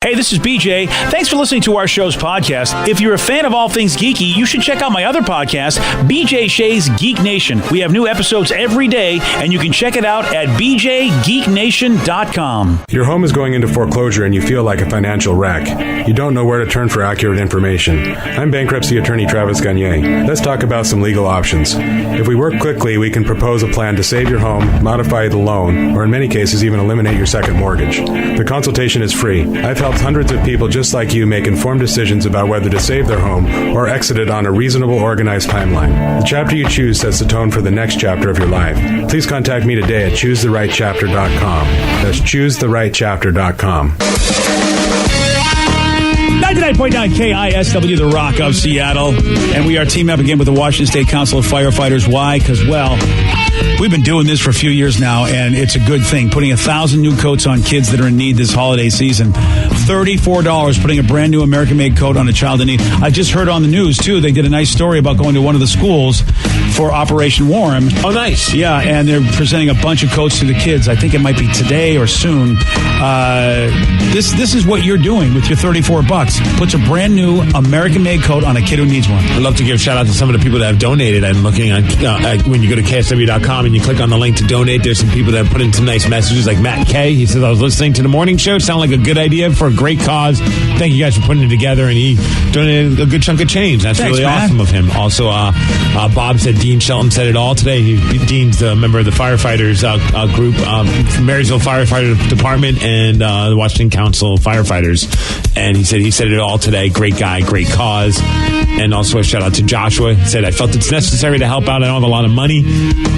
Hey, this is BJ. Thanks for listening to our show's podcast. If you're a fan of all things geeky, you should check out my other podcast, BJ Shea's Geek Nation. We have new episodes every day, and you can check it out at bjgeeknation.com. Your home is going into foreclosure and you feel like a financial wreck. You don't know where to turn for accurate information. I'm bankruptcy attorney Travis Gagne. Let's talk about some legal options. If we work quickly, we can propose a plan to save your home, modify the loan, or in many cases even eliminate your second mortgage. The consultation is free. I've helped hundreds of people just like you make informed decisions about whether to save their home or exit it on a reasonable, organized timeline. The chapter you choose sets the tone for the next chapter of your life. Please contact me today at choosetherightchapter.com. That's choosetherightchapter.com. 99.9 KISW, the Rock of Seattle. And we are teaming up again with the Washington State Council of Firefighters. Why? Because, well, we've been doing this for a few years now, and it's a good thing. Putting 1,000 new coats on kids that are in need this holiday season. $34 putting a brand new American-made coat on a child in need. I just heard on the news, too, they did a nice story about going to one of the schools for Operation Warm. Oh, nice. Yeah, and they're presenting a bunch of coats to the kids. I think it might be today or soon. This is what you're doing with your $34. Puts a brand new American-made coat on a kid who needs one. I'd love to give a shout-out to some of the people that have donated. I'm looking on when you go to KSW.com and you click on the link to donate, there's some people that have put in some nice messages, like Matt K. He says, I was listening to the morning show. Sound like a good idea for a great cause. Thank you guys for putting it together. And he donated a good chunk of change. That's really awesome of him. Also, Bob said Dean Shelton said it all today. Dean's a member of the firefighters group, Marysville Firefighter Department and the Washington Council of Firefighters. And he said it all today. Great guy, great cause. And also a shout out to Joshua. He said, I felt it's necessary to help out. I don't have a lot of money,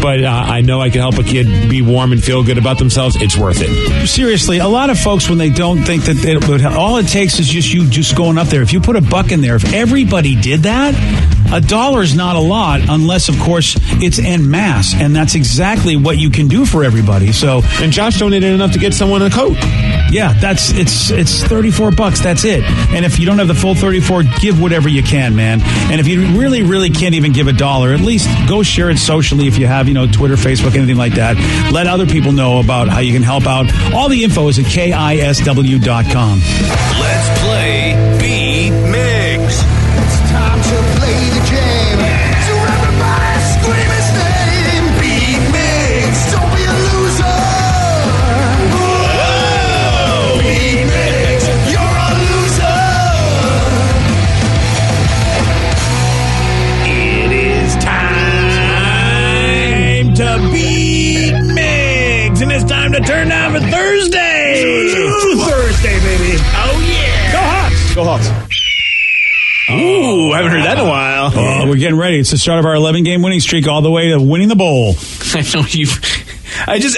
but I know I can help a kid be warm and feel good about themselves. It's worth it. Seriously, a lot of folks, when they don't think that it would, all it takes is just going up there. If you put $1 in there, if everybody did that, $1 is not a lot unless, of course, it's en masse. And that's exactly what you can do for everybody. So, and Josh donated enough to get someone a coat. Yeah, it's $34. That's it. And if you don't have the full 34, give whatever you can, man. And if you really, really can't even give $1, at least go share it socially if you have, Twitter, Facebook, anything like that. Let other people know about how you can help out. All the info is at KISW.com. Let's play Beat Migs. It's time to play the game. So everybody scream his name. Beat Migs. Don't be a loser. Whoa. Beat Migs. You're a loser. It is time to beat Migs. And it's time to turn down for Thursday. Thursday, baby. Oh, yeah. Go Hawks. Go Hawks. Ooh, I haven't heard that in a while. Oh, we're getting ready. It's the start of our 11-game winning streak all the way to winning the bowl. I know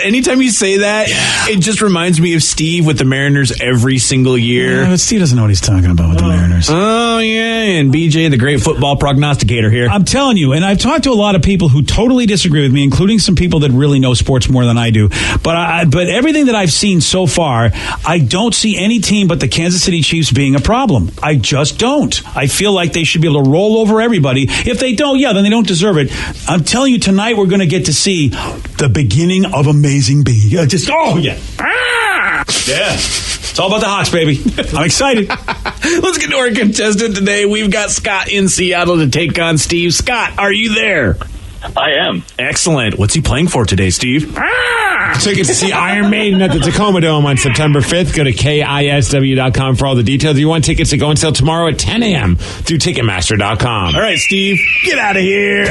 anytime you say that, It just reminds me of Steve with the Mariners every single year. Yeah, but Steve doesn't know what he's talking about with the Mariners. Oh, yeah, and BJ, the great football prognosticator here. I'm telling you, and I've talked to a lot of people who totally disagree with me, including some people that really know sports more than I do. But everything that I've seen so far, I don't see any team but the Kansas City Chiefs being a problem. I just don't. I feel like they should be able to roll over everybody. If they don't, then they don't deserve it. I'm telling you, tonight we're going to get to see the beginning of amazing being. Yeah. It's all about the Hawks, baby. I'm excited. Let's get to our contestant today. We've got Scott in Seattle to take on Steve. Scott, are you there? I am. Excellent. What's he playing for today, Steve? Tickets to see Iron Maiden at the Tacoma Dome on September 5th. Go to KISW.com for all the details. You want tickets to go on sale tomorrow at 10 a.m. through Ticketmaster.com. All right, Steve, get out of here.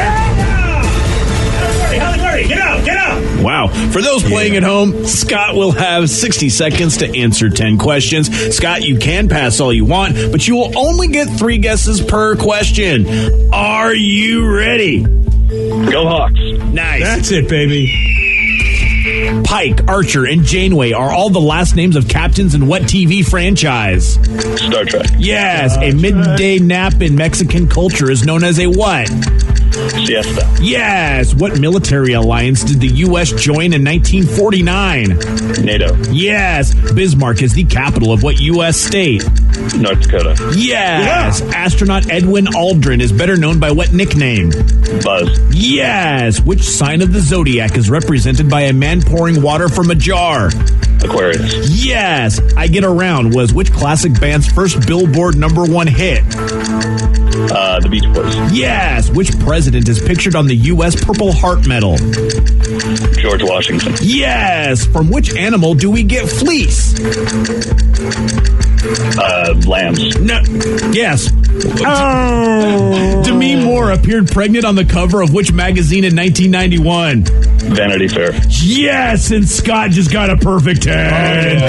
Get out. Wow. For those playing at home, Scott will have 60 seconds to answer 10 questions. Scott, you can pass all you want, but you will only get 3 guesses per question. Are you ready? Go Hawks. Nice. That's it, baby. Pike, Archer, and Janeway are all the last names of captains in what TV franchise? Star Trek. Yes. A midday nap in Mexican culture is known as a what? Siesta. Yes. What military alliance did the U.S. join in 1949? NATO. Yes. Bismarck is the capital of what U.S. state? North Dakota. Yes. Yeah. Astronaut Edwin Aldrin is better known by what nickname? Buzz. Yes. Which sign of the zodiac is represented by a man pouring water from a jar? Aquarius. Yes. I Get Around was which classic band's first Billboard #1 hit? The Beach Boys. Yes. Which president is pictured on the U.S. Purple Heart Medal? George Washington. Yes. From which animal do we get fleece? Lambs. No. Yes. Oh. Demi Moore appeared pregnant on the cover of which magazine in 1991? Vanity Fair. Yes, and Scott just got a perfect 10.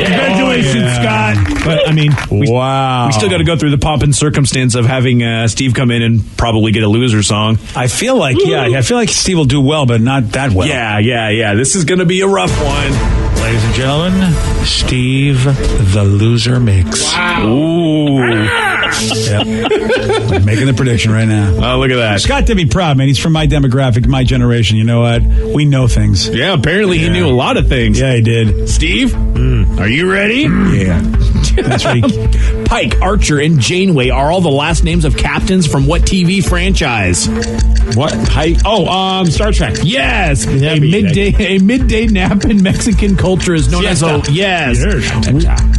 Congratulations, Scott. But, I mean, Wow. we still got to go through the pomp and circumstance of having Steve come in and probably get a loser song. I feel like Steve will do well, but not that well. Yeah. This is going to be a rough one. Ladies and gentlemen, Steve the Loser Mix. Wow. Ooh. Yep. I'm making the prediction right now. Oh, look at that. Scott did me proud, man. He's from my demographic, my generation. You know what? We know things. Yeah, apparently he knew a lot of things. Yeah, he did. Steve, are you ready? Yeah. That's right. Pike, Archer, and Janeway are all the last names of captains from what TV franchise? What? Star Trek. Yes. Yeah, A midday nap in Mexican culture is known as a... Yes.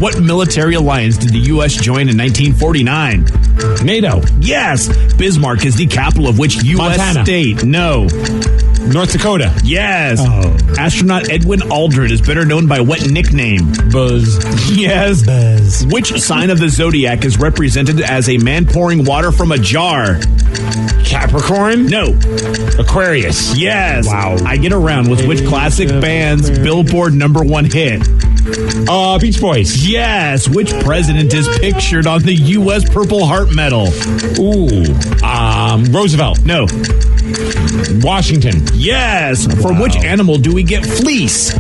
What military alliance did the U.S. join in 1949? NATO. Yes. Bismarck is the capital of which U.S. Montana. state? No. North Dakota. Yes. Oh. Astronaut Edwin Aldrin is better known by what nickname? Buzz. Yes. Buzz. Which sign of the zodiac is represented as a man pouring water from a jar? Capricorn. No. Aquarius. Yes. Wow. I Get Around with which classic band's Billboard #1 hit? Beach Boys. Yes. Which president is pictured on the U.S. Purple Heart Medal? Ooh. Roosevelt. No. Washington. Yes. From which animal do we get fleece?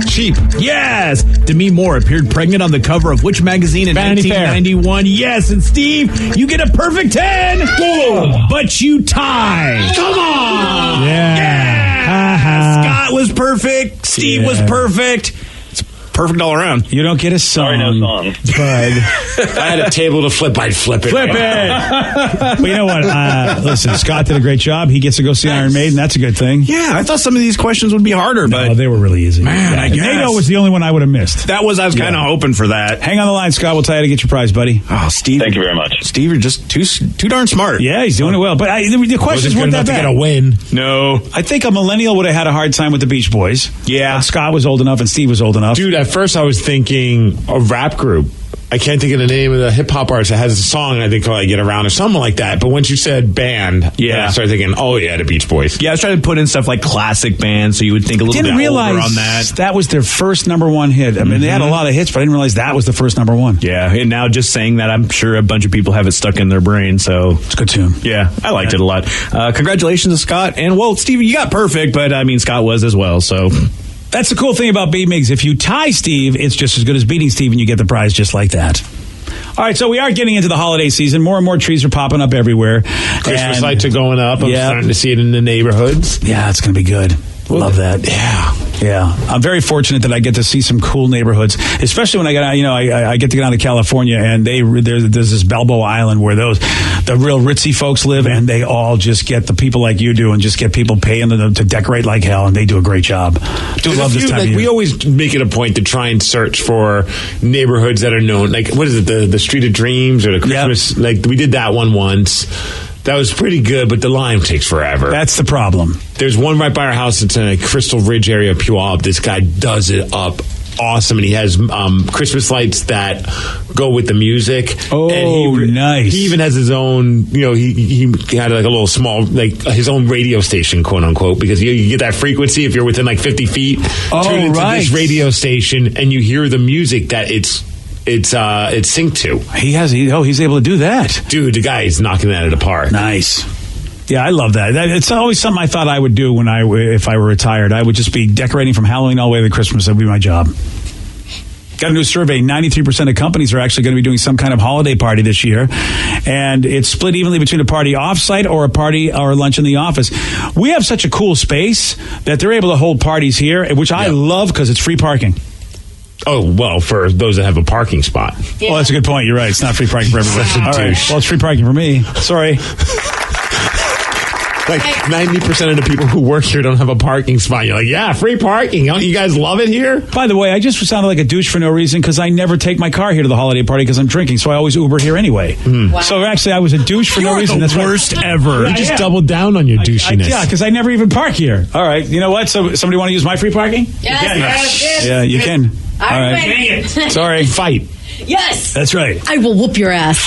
Sheep. Yes. Demi Moore appeared pregnant on the cover of which magazine in Vanity Fair. 1991? Yes. And Steve, you get a perfect 10. But you tie. Come on. Yeah. Scott was perfect. Steve was perfect. It's perfect all around. You don't get a song. Sorry, no song. Bud. If I had a table to flip, I'd flip it. Flip it. Well, you know what? Listen, Scott did a great job. He gets to go see Iron Maiden. That's a good thing. Yeah, I thought some of these questions would be harder, No, but they were really easy. Man, I guess. NATO was the only one I would have missed. I was kind of hoping for that. Hang on the line, Scott. We'll tell you how to get your prize, buddy. Oh, Steve. Thank you very much. Steve, you're just too darn smart. Yeah, he's doing it well. But the questions Wasn't good weren't that enough to bad. get a win. No. I think a millennial would have had a hard time with the Beach Boys. Yeah. But Scott was old enough and Steve was old enough. Dude, at first I was thinking a rap group. I can't think of the name of the hip hop artist that has a song I think called I Get Around or something like that. But once you said band, Yeah. I started thinking, oh yeah, the Beach Boys. Yeah, I was trying to put in stuff like classic bands, so you would think a little Didn't bit realize older on that. was their first #1 hit. I mean, they had a lot of hits, but I didn't realize that was the first #1. Yeah, and now just saying that, I'm sure a bunch of people have it stuck in their brain. So It's a good tune. yeah, I liked it a lot. Congratulations to Scott, and well, Steve, you got perfect, but I mean Scott was as well. So That's the cool thing about B Migs. If you tie Steve, it's just as good as beating Steve, and you get the prize just like that. All right, so we are getting into the holiday season. More and more trees are popping up everywhere. Christmas And- lights are going up. I'm starting to see it in the neighborhoods. Yeah, it's going to be good. Love that. Yeah. I'm very fortunate that I get to see some cool neighborhoods, especially when I get out, I get to get out to California, and there's this Balboa Island where the real ritzy folks live, and they all just get the people like you do and just get people paying them to decorate like hell, and they do a great job. Do love this time of year. We always make it a point to try and search for neighborhoods that are known. Like, what is it, the Street of Dreams or the Christmas? Yep. Like, we did that one once. That was pretty good, but the line takes forever. That's the problem. There's one right by our house. It's in a Crystal Ridge area of Puyallup. This guy does it up awesome, and he has Christmas lights that go with the music. Oh, and nice. He even has his own, he had like a little small, like his own radio station, quote unquote, because you get that frequency if you're within like 50 feet. Tune into this radio station, and you hear the music that it's synced to. He's able to do that. Dude, the guy is knocking that out of the park. Nice. Yeah, I love that. It's always something I thought I would do if I were retired. I would just be decorating from Halloween all the way to Christmas. That would be my job. Got a new survey. 93% of companies are actually going to be doing some kind of holiday party this year. And it's split evenly between a party off-site or a party or a lunch in the office. We have such a cool space that they're able to hold parties here, which I love because it's free parking. Oh, well, for those that have a parking spot. Well, that's a good point. You're right. It's not free parking for everybody. All right. Well, it's free parking for me. Sorry. Like 90% of the people who work here don't have a parking spot. You're like, yeah, free parking. Don't you guys love it here? By the way, I just sounded like a douche for no reason because I never take my car here to the holiday party because I'm drinking, so I always Uber here anyway. Wow. So actually, I was a douche for no reason. That's the worst ever. You just doubled down on your douchiness. Yeah, because I never even park here. All right, you know what? So somebody want to use my free parking? Yes. Yeah, you can. All right. Dang it. Sorry. Fight. Yes. That's right. I will whoop your ass.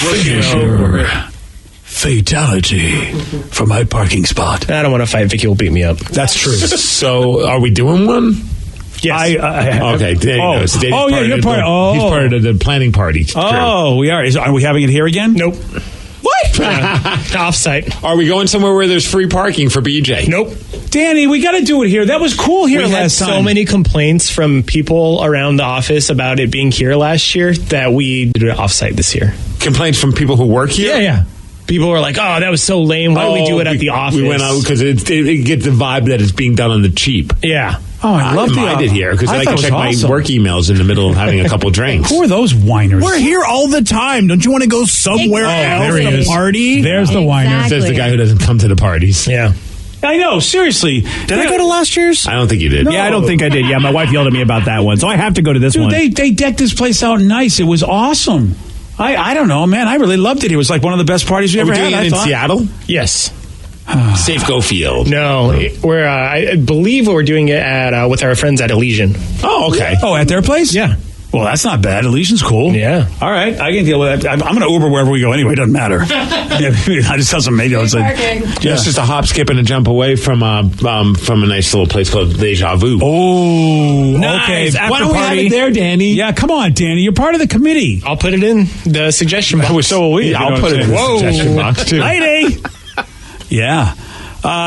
Fatality for my parking spot. I don't want to fight. Vicky will beat me up. That's true. So, are we doing one? Yes. Okay. There you go. So Dave's Oh, yeah, part you're of part. the- Oh, He's part of the planning party. Oh, we are. Are we having it here again? Nope. What? Offsite. Are we going somewhere where there's free parking for BJ? Nope. Danny, we got to do it here. That was cool here We had last time. so many complaints from people around the office about it being here last year that we did it offsite this year. Complaints from people who work here? Yeah. People were like, "Oh, that was so lame. Why did we do it at the office?" We went out because it gets the vibe that it's being done on the cheap. Yeah. Oh, I love don't mind it here because I thought can it check was awesome. my work emails in the middle of having a couple drinks. Who are those whiners? We're here all the time. Don't you want to go somewhere Exactly. else there he to is. party? There's the whiner. Exactly. Says the guy who doesn't come to the parties. Yeah. I know, seriously. Did I go to last year's? I don't think you did. Yeah, I don't think I did. Yeah, my wife yelled at me about that one, so I have to go to this Dude, one. they decked this place out nice. It was awesome. I don't know, man. I really loved it. It was like one of the best parties we Are ever we doing had. it in Seattle? Yes. Safe Go Field. No, we're. I believe we're doing it at with our friends at Elysian. Oh, okay. Oh, at their place? Yeah. Well, that's not bad. Elysian's cool. Yeah. All right, I can deal with that. I'm going to Uber wherever we go anyway. It doesn't matter. I just tell some maybe it's like, Parking. Yeah, it's just a hop, skip, and a jump away from a nice little place called Deja Vu. oh, Nice. okay. After Why don't we have party. it there, Danny? Yeah, come on, Danny. You're part of the committee. I'll put it in the suggestion box. So will we. I'll put it in the suggestion box, too. Lady. Yeah.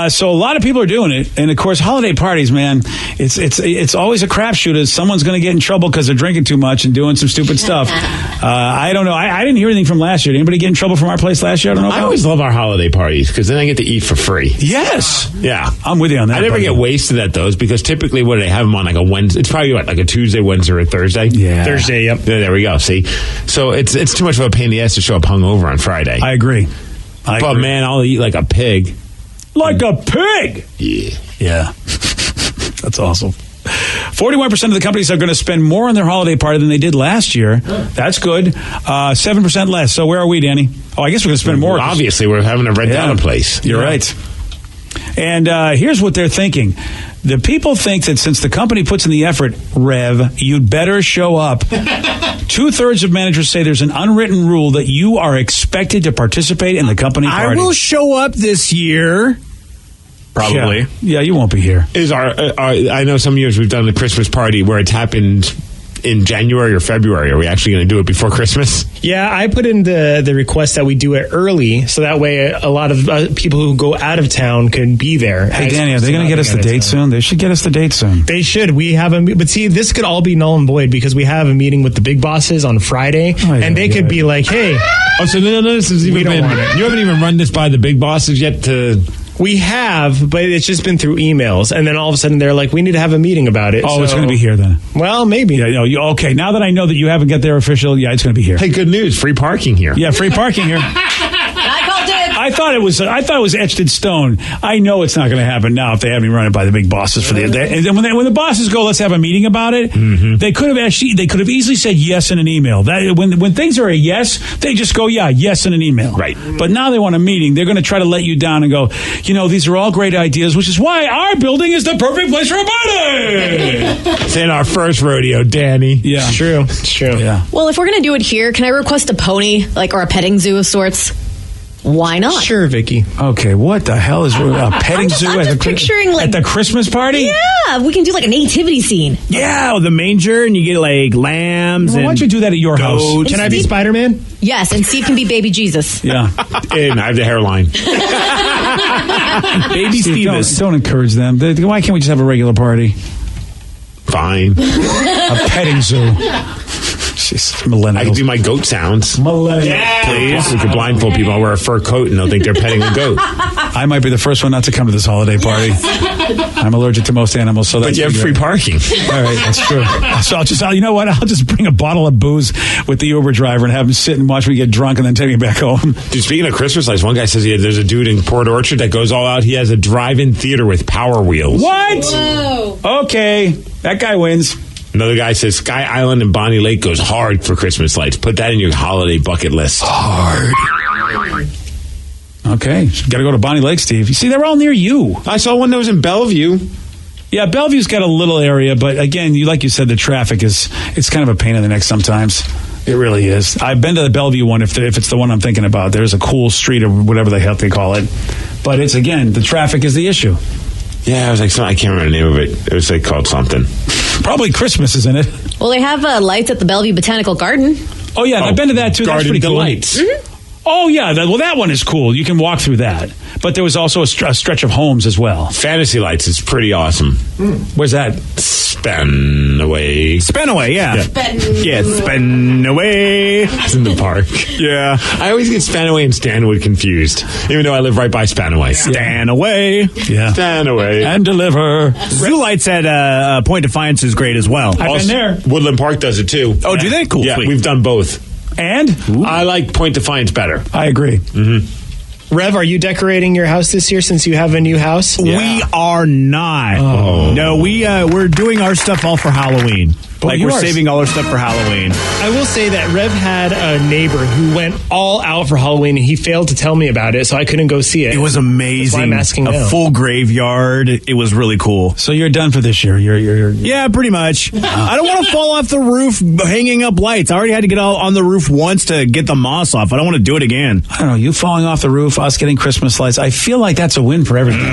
So a lot of people are doing it, and of course, holiday parties, man. It's always a crapshoot. Someone's going to get in trouble because they're drinking too much and doing some stupid stuff. I don't know. I didn't hear anything from last year. Did anybody get in trouble from our place last year? I don't know. I always love our holiday parties because then I get to eat for free. Yes. Yeah. I'm with you on that. I never buddy. get wasted at those because typically what they have them on like a Wednesday. It's probably like a Tuesday, Wednesday, or Thursday. Yeah. Thursday. Yep. There we go. See, so it's too much of a pain in the ass to show up hungover on Friday. I agree. But man, I'll eat like a pig. Like a pig. Yeah. Yeah. That's awesome. 41% of the companies are going to spend more on their holiday party than they did last year. That's good. 7% less. So where are we, Danny? Oh, I guess we're going to spend more. Well, obviously, we're having to rent down a place. You're right. And here's what they're thinking. The people think that since the company puts in the effort, Rev, you'd better show up. 2/3 of managers say there's an unwritten rule that you are expected to participate in the company I party. will show up this year. Probably. Yeah, you won't be here. Is I know some years we've done the Christmas party where it's happened in January or February. Are we actually going to do it before Christmas? Yeah, I put in the request that we do it early, so that way a lot of people who go out of town can be there. Hey, Danny, are they going to get us the date soon? They should get us the date soon. They should. We have but see, this could all be null and void because we have a meeting with the big bosses on Friday, and they could be like, "Hey, Oh, so no, this has even don't been. want it. You haven't even run this by the big bosses yet to. we have," but it's just been through emails, and then all of a sudden they're like, "We need to have a meeting about it." Oh, So- it's going to be here then. Well, maybe. Yeah, no, okay. Now that I know that you haven't got their official, yeah, it's going to be here. Hey, good news! Free parking here. Yeah, free parking here. I called it. I thought it was etched in stone. I know it's not going to happen now if they have me running by the big bosses for the. And then when the bosses go, let's have a meeting about it. Mm-hmm. They could have easily said yes in an email. That when things are a yes, they just go yes in an email. Right. But now they want a meeting. They're going to try to let you down and go. These are all great ideas, which is why our building is the perfect place for a party. It's in our first rodeo, Danny. Yeah, It's true. It's true. Yeah. Well, if we're going to do it here, can I request a pony, or a petting zoo of sorts? Why not? Sure, Vicky. Okay, what the hell is a petting zoo I'm at just the picturing, at the Christmas party? Yeah, we can do like a nativity scene. Yeah, the manger, and you get like lambs. Well, why and don't you do that at your house? goats. Can I be Spider-Man? Yes, and Steve can be baby Jesus. Yeah. And I have the hairline. Baby Steve, Stevens. don't encourage them. Why can't we just have a regular party? Fine. A petting zoo. Jeez, millennials. I can do my goat sounds. Millennials. Please. We could blindfold people. I'll wear a fur coat and they'll think they're petting a goat. I might be the first one not to come to this holiday party. I'm allergic to most animals, so that's But you have free parking. All right, that's true. So you know what? I'll just bring a bottle of booze with the Uber driver and have him sit and watch me get drunk and then take me back home. Dude, speaking of Christmas lights, one guy says there's a dude in Port Orchard that goes all out. He has a drive-in theater with Power Wheels. What? Whoa. Okay, that guy wins. Another guy says Sky Island and Bonnie Lake goes hard for Christmas lights. Put that in your holiday bucket list. Hard. Okay, got to go to Bonnie Lake, Steve. You see, they're all near you. I saw one that was in Bellevue. Yeah, Bellevue's got a little area, but again, like you said, the traffic it's kind of a pain in the neck sometimes. It really is. I've been to the Bellevue one, if it's the one I'm thinking about. There's a cool street or whatever the hell they call it. But it's, again, the traffic is the issue. Yeah, I was like, I can't remember the name of it. It was like called something. Probably Christmas, isn't it? Well, they have lights at the Bellevue Botanical Garden. Oh, yeah, I've been to that, too. That's Garden pretty cool. Delights. Mm-hmm. Oh, yeah. That one is cool. You can walk through that. But there was also a stretch of homes as well. Fantasy Lights is pretty awesome. Where's that? Spanaway. Spanaway, yeah. Yeah. Spanaway. It's in the park. Yeah. I always get Spanaway and Stanwood confused, even though I live right by Spanaway. Stanaway. Yeah. Stanaway. And deliver. Zoo Lights at Point Defiance is great as well. I've been there. Woodland Park does it too. Oh, do they? Cool. Yeah, Sweet. we've done both. And? I like Point Defiance better. I agree. Rev, are you decorating your house this year since you have a new house? We are not. Oh. No, we're doing our stuff all for Halloween. Like, you we're are. saving all our stuff for Halloween. I will say that Rev had a neighbor who went all out for Halloween, and he failed to tell me about it, so I couldn't go see it. It was amazing. That's why I'm asking a now. full graveyard. It was really cool. So you're done for this year. You're Yeah, pretty much. I don't want to fall off the roof hanging up lights. I already had to get out on the roof once to get the moss off. I don't want to do it again. I don't know, you falling off the roof, us getting Christmas lights. I feel like that's a win for everything.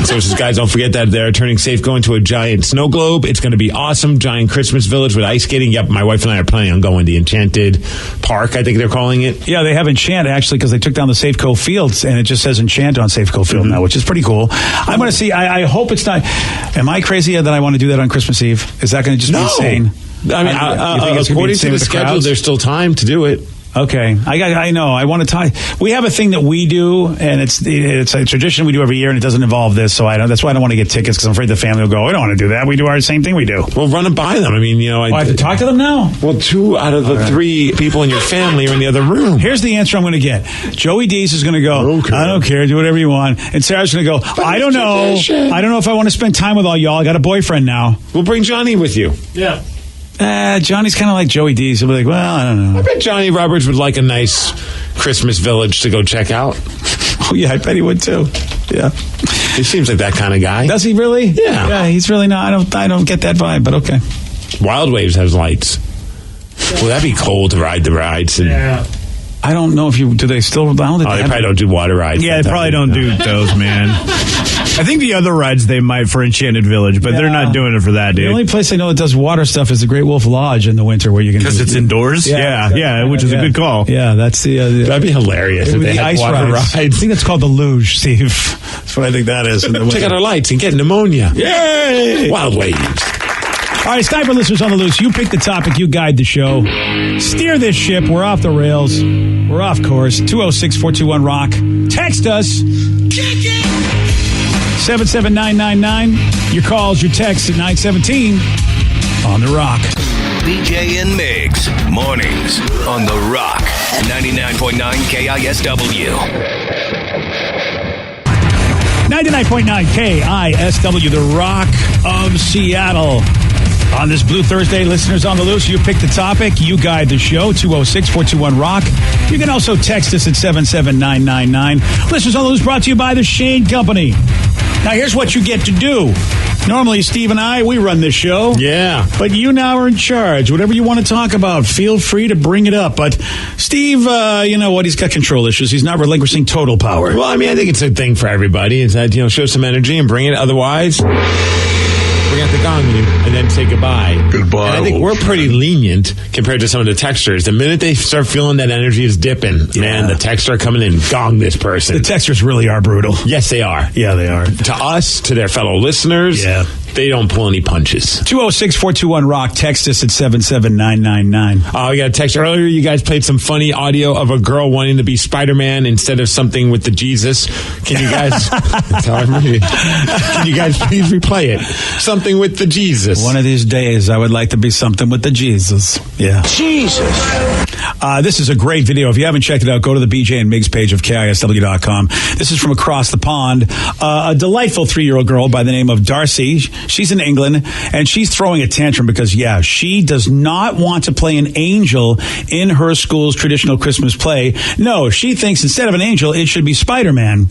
So guys, don't forget that they're turning safe going to a giant snow globe. It's going to be awesome. Giant Christmas village with ice skating. Yep, my wife and I are planning on going to Enchanted Park, I think they're calling it. Yeah, they have Enchant, actually, because they took down the Safeco Fields, and it just says Enchant on Safeco Field now, which is pretty cool. I'm going to see, I hope it's not, am I crazy that I want to do that on Christmas Eve? Is that going to just be insane? I mean, You think it's gonna be according insane to the with schedule, crowds? there's still time to do it. Okay, I know. I want to tie. We have a thing that we do, and it's a tradition we do every year, and it doesn't involve this. So that's why I don't want to get tickets, because I'm afraid the family will go, I don't want to do that. We do our same thing we do. Well, run it by them. I mean, I have to talk to them now. Well, 2 out of the 3 people in your family are in the other room. Here's the answer I'm going to get. Joey Dees is going to go, Okay. I don't care, do whatever you want. And Sarah's going to go, I don't know. tradition. I don't know if I want to spend time with all y'all. I got a boyfriend now. We'll bring Johnny with you. Yeah. Johnny's kind of like Joey Dees. He'll be like, well, I don't know. I bet Johnny Roberts would like a nice Christmas village to go check out. Oh, yeah, I bet he would too. Yeah. He seems like that kind of guy. Does he really? Yeah. Yeah, he's really not. I don't get that vibe, but okay. Wild Waves has lights. Well, that'd be cool to ride the rides. And, Yeah. I don't know if do they still, they probably don't do water rides. Yeah, they probably don't do those, man. I think the other rides they might for Enchanted Village, but they're not doing it for that, The dude. only place I know that does water stuff is the Great Wolf Lodge in the winter, where you can Because it's indoors? Yeah, which is a good call. Yeah, that's the That'd be hilarious if they the had ice water rides. I rides. think that's called the luge, Steve. That's what I think that is. In the Check winter. out our lights and get pneumonia. Yay! Wild Waves. All right, Sniper listeners on the loose. You pick the topic. You guide the show. Steer this ship. We're off the rails. We're off course. 206-421-ROCK. Text us. 77999. Your calls, your texts at 917 on the Rock. BJ and Migs, mornings on The Rock, 99.9 KISW. 99.9 KISW, the Rock of Seattle. On this Blue Thursday, listeners on the loose, you pick the topic, you guide the show, 206-421-ROCK. You can also text us at 77999. Listeners on the loose brought to you by the Shane Company. Now, here's what you get to do. Normally, Steve and I, we run this show. Yeah. But you now are in charge. Whatever you want to talk about, feel free to bring it up. But Steve, you know what? He's got control issues. He's not relinquishing total power. Well, I mean, I think it's a thing for everybody. Is that, show some energy and bring it. Otherwise, bring out the gong and then say goodbye. Goodbye. And I think we're pretty lenient compared to some of the texters. The minute they start feeling that energy is dipping, man, the texters are coming in, gong this person. The texters really are brutal. Yes, they are. Yeah, they are. To us, to their fellow listeners. Yeah. They don't pull any punches. 206-421-ROCK. Text us at 77999. Oh, we got a text earlier. You guys played some funny audio of a girl wanting to be Spider-Man instead of something with the Jesus. Can you guys Can you guys please replay it? Something with the Jesus. One of these days, I would like to be something with the Jesus. Yeah. Jesus. This is a great video. If you haven't checked it out, go to the BJ and Migs page of KISW.com. This is from across the pond. A delightful 3-year-old girl by the name of Darcy. She's in England, and she's throwing a tantrum because, she does not want to play an angel in her school's traditional Christmas play. No, she thinks instead of an angel, it should be Spider-Man.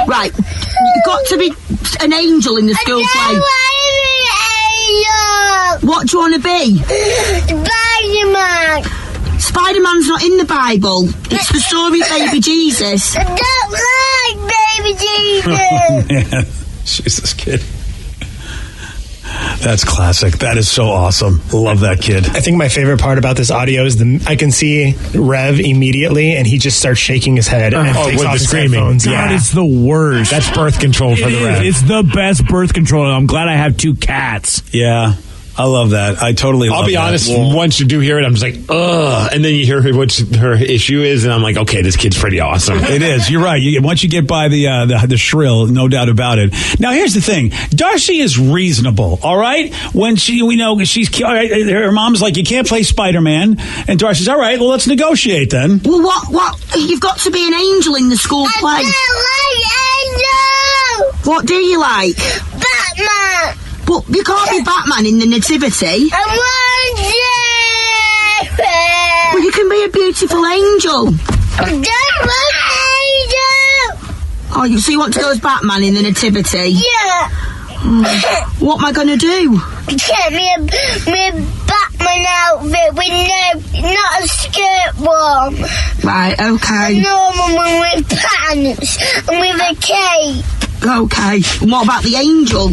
Right. You've got to be an angel in the school play. What do you want to be? Spider-Man. Spider-Man's not in the Bible. It's the story of baby Jesus. I don't like baby Jesus. Man, she's this kid. That's classic. That is so awesome. Love that kid. I think my favorite part about this audio is I can see Rev immediately, and he just starts shaking his head and takes with off the his screaming. headphones. God, it's the worst. That's birth control for the Rev. It's the best birth control. I'm glad I have 2 cats. Yeah. I love that. I totally love that. I'll be honest, once you do hear it, I'm just like, ugh. And then you hear what her issue is, and I'm like, okay, this kid's pretty awesome. It is. You're right. Once you get by the shrill, no doubt about it. Now, here's the thing. Darcy is reasonable, all right? When her mom's like, you can't play Spider-Man. And Darcy's, all right, well, let's negotiate then. Well, what? You've got to be an angel in the school play. I don't like angels. What do you like? Batman. But you can't be Batman in the Nativity. I want David. Well, you can be a beautiful angel. I don't like angels. Oh, so you want to go as Batman in the Nativity? Yeah. What am I going to do? Get me a Batman outfit with not a skirt one. Right, okay. A normal one with pants and with a cape. Okay. And what about the angel?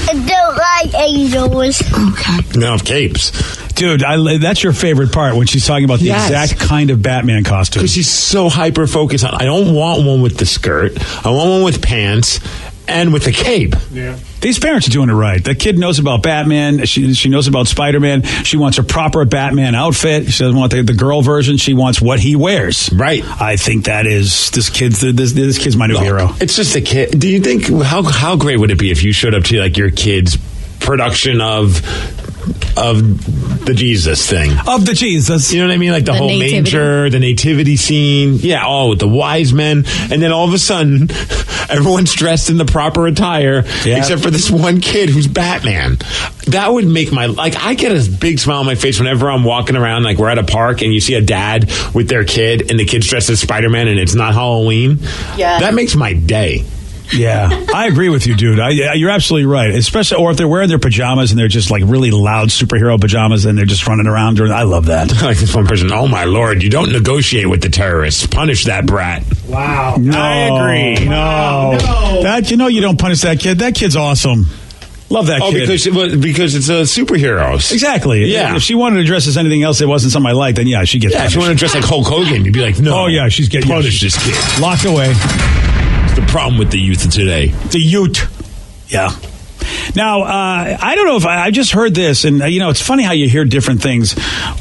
I don't like angels. Okay. No, capes. Dude, that's your favorite part when she's talking about the exact kind of Batman costume. Because she's so hyper-focused on, I don't want one with the skirt. I want one with pants and with a cape. Yeah. These parents are doing it right. The kid knows about Batman. She knows about Spider-Man. She wants a proper Batman outfit. She doesn't want the girl version. She wants what he wears. Right. I think that is this kid's my new hero. It's just a kid. Do you think how great would it be if you showed up to like your kid's production of the Jesus thing? Of the Jesus. You know what I mean? Like the whole nativity. manger, the nativity scene. Yeah, with the wise men. And then all of a sudden, everyone's dressed in the proper attire, except for this one kid who's Batman. That would make I get a big smile on my face whenever I'm walking around, like we're at a park and you see a dad with their kid and the kid's dressed as Spider-Man and it's not Halloween. Yeah. That makes my day. Yeah, I agree with you, dude. You're absolutely right. Especially, or if they're wearing their pajamas and they're just like really loud superhero pajamas and they're just running around. I love that. Like this one person, oh my Lord, you don't negotiate with the terrorists. Punish that brat. Wow. No, I agree. No. That, you don't punish that kid. That kid's awesome. Love that kid. Because it's superheroes. Exactly. Yeah. If she wanted to dress as anything else that wasn't something I liked, then she gets punished. If she wanted to dress like Hulk Hogan, you'd be like, no. Oh, yeah, she's getting punished this kid. Locked away. The problem with the youth of today. The youth. Yeah. Now, I don't know if I just heard this, and it's funny how you hear different things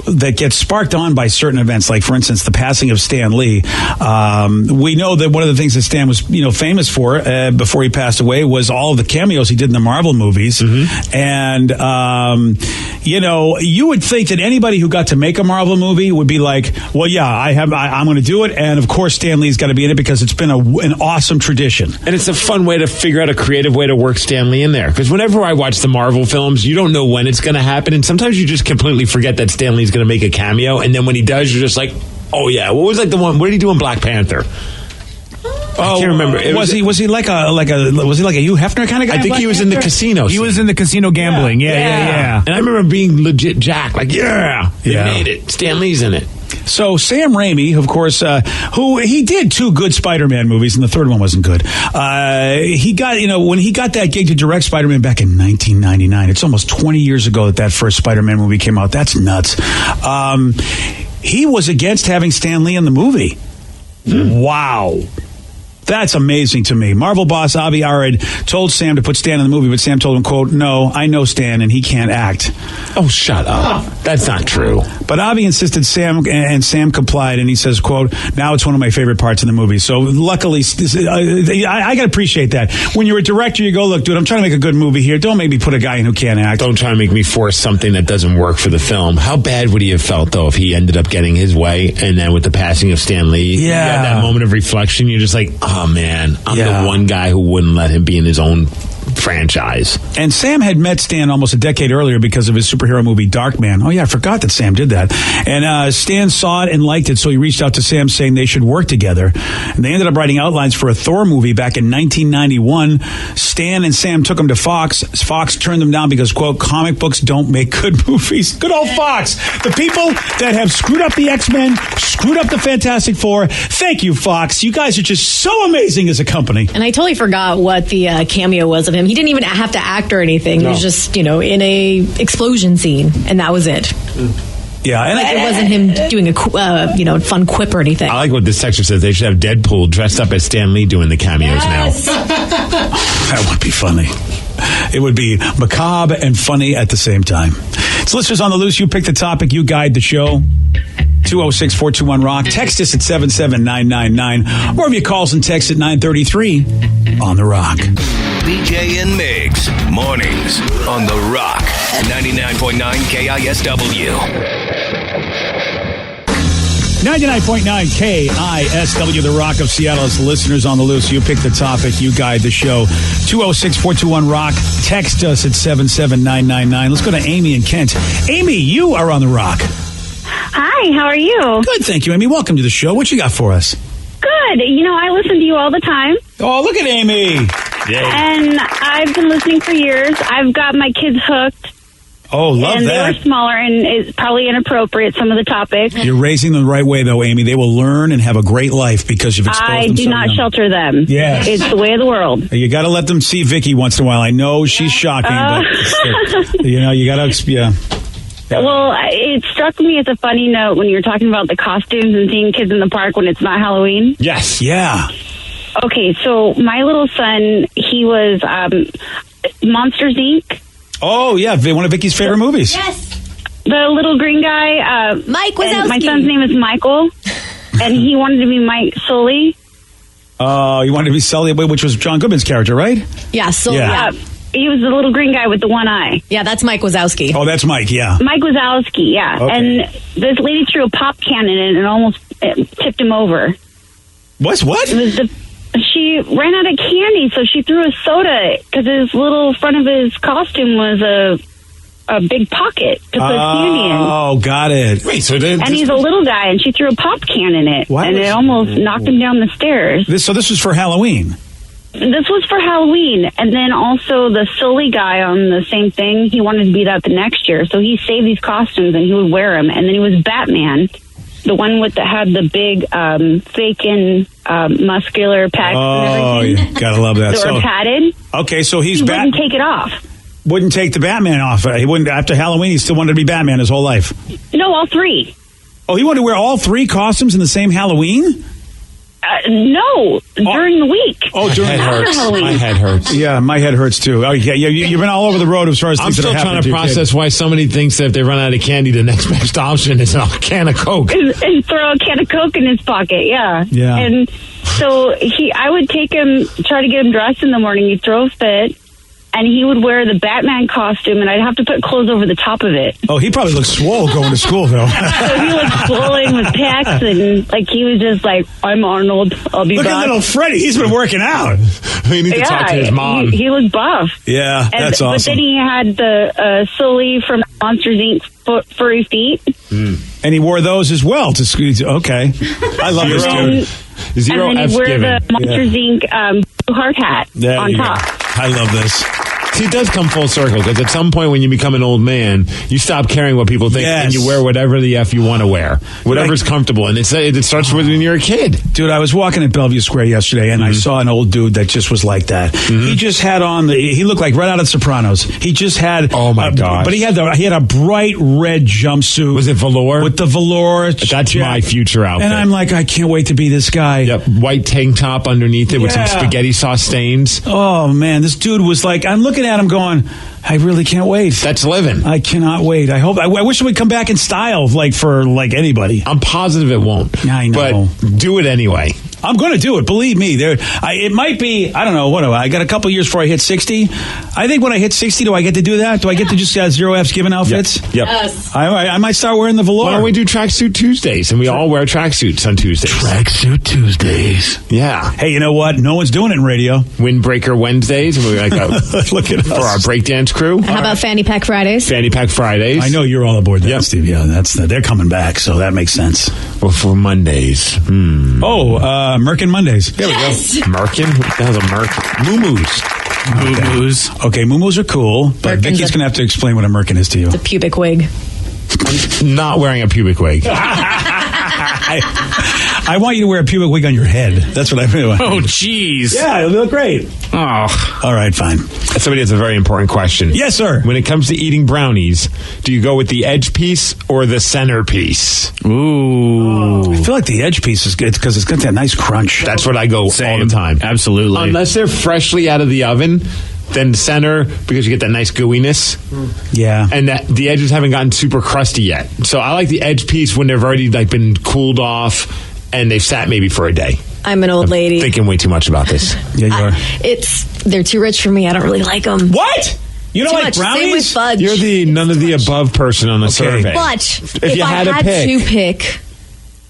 that get sparked on by certain events. Like, for instance, the passing of Stan Lee. We know that one of the things that Stan was, famous for before he passed away was all of the cameos he did in the Marvel movies. Mm-hmm. And you would think that anybody who got to make a Marvel movie would be like, well, yeah, I'm going to do it, and of course Stan Lee's got to be in it because it's been an awesome tradition. And it's a fun way to figure out a creative way to work Stan Lee in there. Because whenever I watch the Marvel films, you don't know when it's going to happen. And sometimes you just completely forget that Stan Lee's going to make a cameo. And then when he does, you're just like, oh, yeah. What was the one? What did he do in Black Panther? I can't remember. Was he like a Hugh Hefner kind of guy? I think he was in the casino. He was in the casino gambling. Yeah. And I remember being legit jacked. Like, they made it. Stan Lee's in it. So Sam Raimi, of course, who he did 2 good Spider-Man movies, and the third one wasn't good. He got, when he got that gig to direct Spider-Man back in 1999, it's almost 20 years ago that first Spider-Man movie came out. That's nuts. He was against having Stan Lee in the movie. Wow. That's amazing to me. Marvel boss Avi Arad told Sam to put Stan in the movie, but Sam told him, quote, no, I know Stan and he can't act. Oh, shut up. That's not true. But Avi insisted and Sam complied, and he says, quote, now it's one of my favorite parts in the movie. So luckily, I got to appreciate that. When you're a director, you go, look, dude, I'm trying to make a good movie here. Don't make me put a guy in who can't act. Don't try to make me force something that doesn't work for the film. How bad would he have felt, though, if he ended up getting his way, and then with the passing of Stan Lee, you had that moment of reflection, you're just like, oh, man, I'm the one guy who wouldn't let him be in his own franchise. And Sam had met Stan almost a decade earlier because of his superhero movie Darkman. Oh yeah, I forgot that Sam did that. And Stan saw it and liked it, so he reached out to Sam saying they should work together. And they ended up writing outlines for a Thor movie back in 1991. Stan and Sam took them to Fox. Fox turned them down because, quote, comic books don't make good movies. Good old Fox. The people that have screwed up the X-Men, screwed up the Fantastic Four. Thank you, Fox. You guys are just so amazing as a company. And I totally forgot what the cameo was of him. He didn't even have to act or anything. He was just, in a explosion scene, and that was it. Yeah, and it wasn't him doing a fun quip or anything. I like what this section says. They should have Deadpool dressed up as Stan Lee doing the cameos now. That would be funny. It would be macabre and funny at the same time. It's Listeners on the Loose. You pick the topic. You guide the show. 206-421-ROCK. Text us at 77999. Or if you call us and text at 933 on The Rock. BJ and Migs, mornings on The Rock, 99.9 KISW. 99.9 KISW, The Rock of Seattle. It's Listeners on the Loose. You pick the topic. You guide the show. 206-421-ROCK. Text us at 77999. Let's go to Amy in Kent. Amy, you are on The Rock. Hi, how are you? Good, thank you, Amy. Welcome to the show. What you got for us? Good. I listen to you all the time. Oh, look at Amy. Yay. And I've been listening for years. I've got my kids hooked. Oh, love and that. And they were smaller, and it's probably inappropriate, some of the topics. You're raising them the right way, though, Amy. They will learn and have a a great life because you've exposed them. I do not shelter them. Yes. It's the way of the world. You got to let them see Vicky once in a while. I know she's shocking, but, you got to, yeah. Well, it struck me as a funny note when you were talking about the costumes and seeing kids in the park when it's not Halloween. Yes. Yeah. Okay, so my little son, he was Monsters, Inc. Oh, yeah, one of Vicky's favorite movies. Yes. The little green guy. Mike Wazowski. My son's name is Michael, and he wanted to be Mike Sully. Oh, you wanted to be Sully, which was John Goodman's character, right? Yeah, Sully. Yeah. He was the little green guy with the one eye. Yeah, that's Mike Wazowski. Oh, that's Mike, yeah. Mike Wazowski, yeah. Okay. And this lady threw a pop can in it and almost tipped him over. What? It was she ran out of candy, so she threw a soda because his little front of his costume was a big pocket to put candy in. Oh, got it. Wait, so and he's a little guy, and she threw a pop can in it, and it almost knocked him down the stairs. So this was for Halloween? This was for Halloween, and then also the Sully guy on the same thing, he wanted to be that the next year, so he saved these costumes, and he would wear them, and then he was Batman, the one with had the big fake and muscular pecs and everything. Yeah, gotta love that. That were padded. Okay, so he wouldn't take it off. Wouldn't take the Batman off. He wouldn't. After Halloween, he still wanted to be Batman his whole life. No, all three. Oh, he wanted to wear all three costumes in the same Halloween? No, during the week. Oh, during Halloween. My head hurts. Yeah, my head hurts too. Oh, yeah, you've been all over the road as far as I'm things still that are trying happening to process why somebody thinks that if they run out of candy, the next best option is a can of Coke. And throw a can of Coke in his pocket, yeah. Yeah. And so I would take him, try to get him dressed in the morning. He'd throw a fit, and he would wear the Batman costume, and I'd have to put clothes over the top of it. Oh, he probably looks swole going to school, though. So he was swollen with pecs, and he was just like, I'm Arnold, I'll be Look back. at little Freddie. He's been working out. We need to talk to his mom. He was buff. Yeah, that's awesome. But then he had the Sully from Monsters, Inc. furry feet. And he wore those as well to squeeze. Okay. I love this dude. Zero and then F's he'd wear given. the Monsters, Inc. Blue heart hat There on you top. go. I love this. See, it does come full circle because at some point when you become an old man, you stop caring what people think and you wear whatever the F you want to wear. Whatever's comfortable. And it starts with when you're a kid. Dude, I was walking at Bellevue Square yesterday and I saw an old dude that just was like that. He just had on he looked like right out of Sopranos. He just had gosh. But he had a bright red jumpsuit. Was it velour? With the velour. That's my future outfit. And I'm like, I can't wait to be this guy. Yep. White tank top underneath it with some spaghetti sauce stains. Oh man, this dude was like, I'm looking at him going, I really can't wait. That's living. I cannot wait. I wish it would come back in style, for anybody. I'm positive it won't. I know. But do it anyway. I'm going to do it. Believe me. It might be, I don't know, what do I got a couple years before I hit 60. I think when I hit 60, do I get to do that? Do I get to just zero F's given outfits? Yep. Yes. I might start wearing the velour. Why don't we do tracksuit Tuesdays? And we all wear tracksuits on Tuesdays. Tracksuit Tuesdays. Yeah. Hey, you know what? No one's doing it in radio. Windbreaker Wednesdays. And we're like, look at us. For our breakdance crew. How about Fanny Pack Fridays? Fanny Pack Fridays. I know you're all aboard that, Steve. Yeah, they're coming back, so that makes sense. Well, for Mondays. Merkin Mondays. There we go. Merkin? What the hell's a Merkin? Moo-moos. Okay, moo-moos are cool, but Vicky's going to have to explain what a Merkin is to you. It's a pubic wig. I'm not wearing a pubic wig. I want you to wear a pubic wig on your head. That's what I really want. Oh, jeez. Yeah, it'll look great. Oh. All right, fine. Somebody has a very important question. Yes, sir. When it comes to eating brownies, do you go with the edge piece or the center piece? Ooh. I feel like the edge piece is good because it's got that nice crunch. That's what I go all the time. Absolutely. Unless they're freshly out of the oven, then center, because you get that nice gooiness. Yeah. And that the edges haven't gotten super crusty yet. So I like the edge piece when they've already been cooled off and they've sat maybe for a day. I'm an old lady. Thinking way too much about this. Yeah, you are. They're too rich for me. I don't really like them. What? You don't like brownies? Same with fudge. You're the none of the above person on the survey. But if you had I to had to pick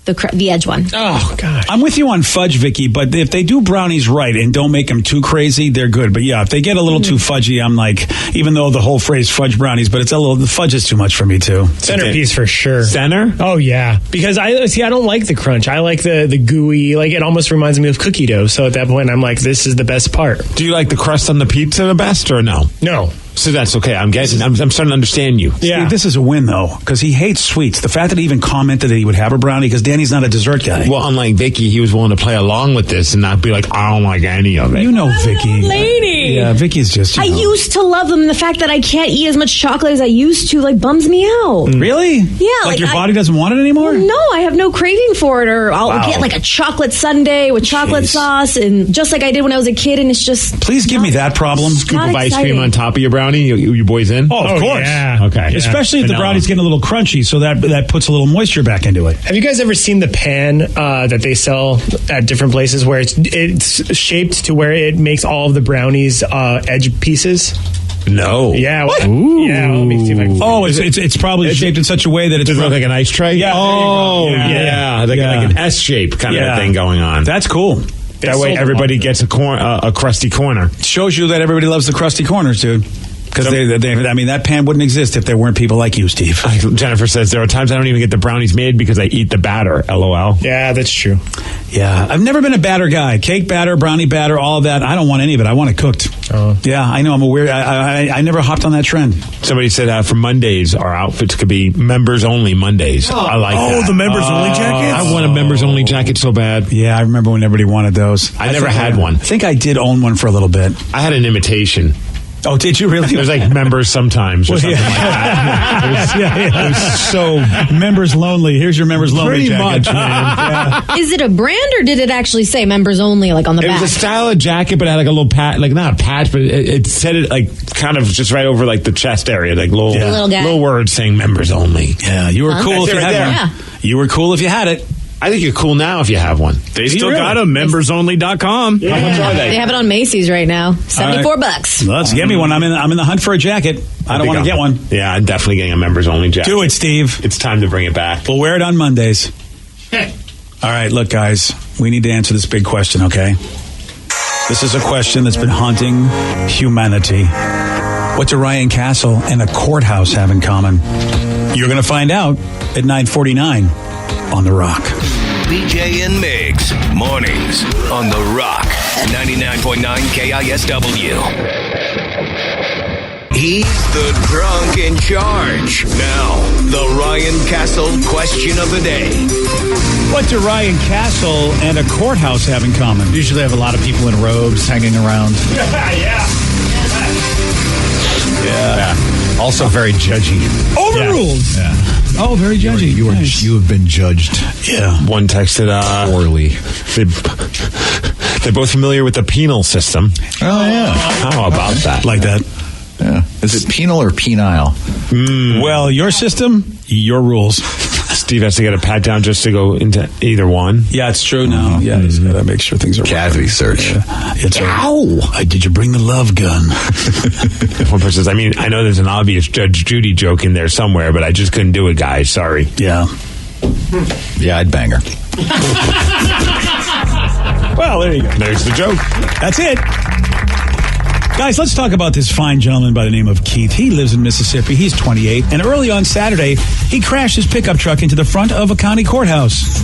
the edge one. Oh, God. I'm with you on fudge, Vicky, but if they do brownies right and don't make them too crazy, they're good. But yeah, if they get a little too fudgy, I'm like, even though the whole phrase fudge brownies, but the fudge is too much for me, too. Centerpiece for sure. Center? Oh, yeah. Because I don't like the crunch. I like the gooey, it almost reminds me of cookie dough. So at that point, I'm like, this is the best part. Do you like the crust on the pizza the best or no? No. So that's okay. I'm starting to understand you. Yeah. Steve, this is a win, though, because he hates sweets. The fact that he even commented that he would have a brownie, because Danny's not a dessert guy. Well, unlike Vicky, he was willing to play along with this and not be like, I don't like any of it. You know Vicky. Lady. Yeah, Vicky's just, I used to love them. The fact that I can't eat as much chocolate as I used to, bums me out. Really? Yeah. Like your body doesn't want it anymore? No, I have no craving for it. Or I'll get a chocolate sundae with chocolate sauce, and just like I did when I was a kid, and it's just... Please give me that problem. Scoop of ice cream on top of your brownie. You boys in? Oh, of course. Yeah. Okay. Yeah. Especially if the brownie's getting a little crunchy, so that puts a little moisture back into it. Have you guys ever seen the pan that they sell at different places where it's shaped to where it makes all of the brownies edge pieces? No. Yeah. Ooh. Yeah. Let me see if I can. Oh, it's probably shaped in such a way that it's... Does it look like an ice tray? Yeah. Oh, yeah. Like an S shape kind of thing going on. That's cool. That way everybody gets a crusty corner. Shows you that everybody loves the crusty corners, dude. Because that pan wouldn't exist if there weren't people like you, Steve. Jennifer says, there are times I don't even get the brownies made because I eat the batter. LOL. Yeah, that's true. Yeah. I've never been a batter guy. Cake batter, brownie batter, all of that. I don't want any of it. I want it cooked. Oh. Yeah, I know. I'm a weird... I never hopped on that trend. Somebody said for Mondays, our outfits could be members only Mondays. I like that. Oh, the members only jackets? I want a members only jacket so bad. Yeah, I remember when everybody wanted those. I never had one. I think I did own one for a little bit. I had an imitation. Oh, did you really? It was like members sometimes or something like that. It was so... Members lonely. Here's your members lonely Pretty jacket. much, man. Is it a brand, or did it actually say members only, on the It back? was a style of jacket, but it had a little patch, not a patch, but it said it kind of just right over the chest area, little words saying members only. Yeah, you were cool if you had one. You were cool if you had it. I think you're cool now if you have one. They still got them. Membersonly.com. How much are they? They have it on Macy's right now. $74. Let's get me one. I'm in the hunt for a jacket. I don't want to get one. Yeah, I'm definitely getting a members only jacket. Do it, Steve. It's time to bring it back. We'll wear it on Mondays. All right, look, guys, we need to answer this big question, okay? This is a question that's been haunting humanity. What do Ryan Castle and a courthouse have in common? You're going to find out at 9:49 on The Rock. BJ and Migs, mornings on The Rock, 99.9 KISW. He's the drunk in charge. Now, the Ryan Castle question of the day. What do Ryan Castle and a courthouse have in common? Usually have a lot of people in robes hanging around. Yeah. Also very judgy. Overruled. Yeah. Oh, very judgy. You have been judged. Yeah. One texted poorly. They're both familiar with the penal system. Oh, yeah. How about that? Like that. Yeah. Is it penal or penile? Well, your system, your rules. Steve has to get a pat down just to go into either one. Yeah, it's true now. Yeah, he's got to make sure things are KISW search. It's did you bring the love gun? One person says, I mean, I know there's an obvious Judge Judy joke in there somewhere, but I just couldn't do it, guys. Sorry. Yeah. Yeah, I'd bang her. Well, there you go. There's the joke. That's it. Guys, let's talk about this fine gentleman by the name of Keith. He lives in Mississippi. He's 28. And early on Saturday, he crashed his pickup truck into the front of a county courthouse.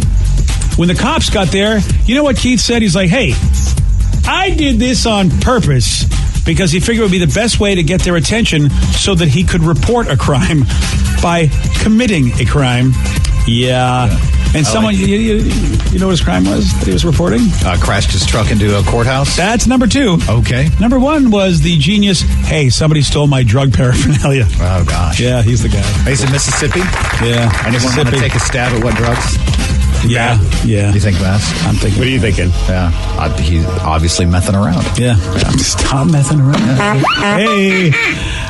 When the cops got there, you know what Keith said? He's like, hey, I did this on purpose because he figured it would be the best way to get their attention so that he could report a crime by committing a crime. Yeah. And someone, you know what his crime was that he was reporting? Crashed his truck into a courthouse? That's number 2. Okay. Number 1 was the genius, hey, somebody stole my drug paraphernalia. Oh, gosh. Yeah, he's the guy. He's in Mississippi? Yeah. Anyone want to take a stab at what drugs? Yeah. You think that? I'm thinking. What are you thinking? Yeah. He's obviously messing around. Yeah. Stop messing around. Hey.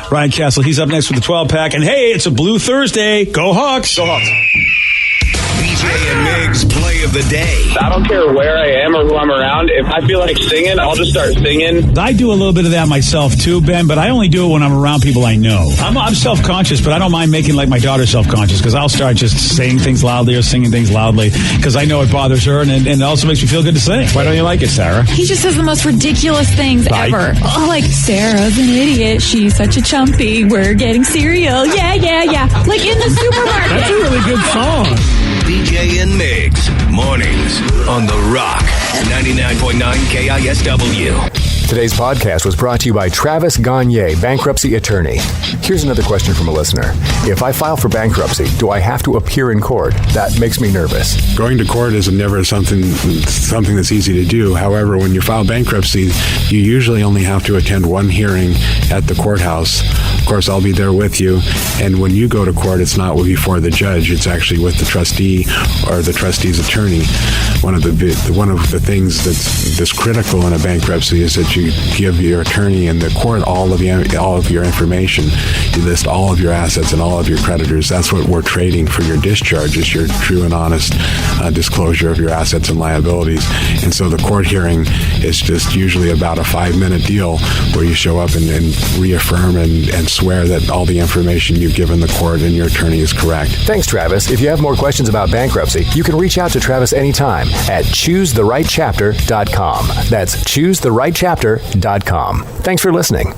Ryan Castle, he's up next with the 12-pack. And hey, it's a Blue Thursday. Go Hawks. Go Hawks. BJ and Migs play of the day. I don't care where I am or who I'm around. If I feel like singing, I'll just start singing. I do a little bit of that myself too, Ben, but I only do it when I'm around people I know. I'm self-conscious, but I don't mind making like my daughter self-conscious because I'll start just saying things loudly or singing things loudly because I know it bothers her and it also makes me feel good to sing. Why don't you like it, Sarah? He just says the most ridiculous things ever. Oh, like, Sarah's an idiot. She's such a chumpy. We're getting cereal. Yeah. Like in the supermarket. That's a really good song. BJ and Migs, mornings on The Rock, 99.9 KISW. Today's podcast was brought to you by Travis Gagne, bankruptcy attorney. Here's another question from a listener. If I file for bankruptcy, do I have to appear in court? That makes me nervous. Going to court is never something that's easy to do. However, when you file bankruptcy, you usually only have to attend one hearing at the courthouse. Of course, I'll be there with you. And when you go to court, it's not before the judge. It's actually with the trustee or the trustee's attorney. One of the things that's critical in a bankruptcy is that you give your attorney and the court all of your information. You list all of your assets and all of your creditors. That's what we're trading for your discharge, is your true and honest disclosure of your assets and liabilities. And so the court hearing is just usually about a 5-minute deal where you show up and reaffirm and swear that all the information you've given the court and your attorney is correct. Thanks, Travis. If you have more questions about bankruptcy, you can reach out to Travis anytime at choosetherightchapter.com. That's choosetherightchapter.com. Thanks for listening.